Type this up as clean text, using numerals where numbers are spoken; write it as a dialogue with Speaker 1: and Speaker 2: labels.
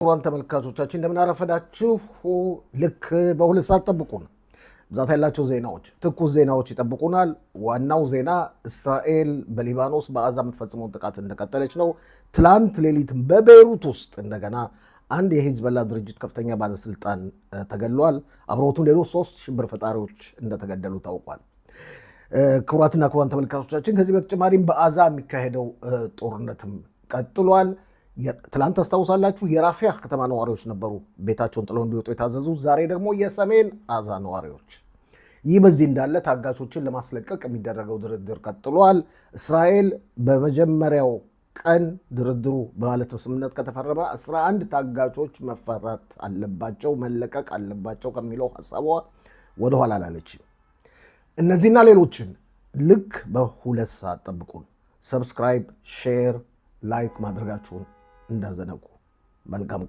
Speaker 1: ክቡራን ተመልካቾቻችን እንደምን አረፈዳችሁ። ልክ በሁለት ሰዓት ጠብቁን። ብዛት ያላቸው ዜናዎች፣ ትኩስ ዜናዎች ይጠብቁናል። ዋናው ዜና እስራኤል በሊባኖስ በጋዛ የምትፈጽመውን ጥቃት እንደቀጠለች ነው። ትላንት ሌሊት በቤይሩት ውስጥ እንደገና አንድ የሂዝቦላ ድርጅት ከፍተኛ ባለስልጣን ተገድሏል። አብረውትም ሌሎች 3 ሽብር ፈጣሪዎች እንደተገደሉ ታውቋል። ክቡራትና ክቡራን ተመልካቾቻችን ከዚህ በተጨማሪም በጋዛ የሚካሄደው ጦርነትም ቀጥሏል። ትላንት ታስታውሳላችሁ የራፊያ ከተማ ነዋሪዎች ነበሩ ቤታቸውን ጥለው እንዲወጡ የታዘዙ። ዛሬ ደግሞ የሰሜን ጋዛ ነዋሪዎች። ይህ በዚህ እንዳለ ታጋቾችን ለማስለቀቅ የሚደረገው ድርድር ቀጥሏል። እስራኤል በመጀመሪያው ቀን ድርድሩ በማለት ስምምነት ከተፈረመ 11 ታጋቾች መፈታት አለባቸው፣ መለቀቅ አለባቸው ከሚለው ሀሳቧ ወደኋላ አላለችም። እነዚህና ሌሎችን ልክ በሁለት ሰዓት ጠብቁን። ሰብስክራይብ፣ ሼር፣ ላይክ ማድረጋችሁን እንዳዘነጉ። መልካም ቀን።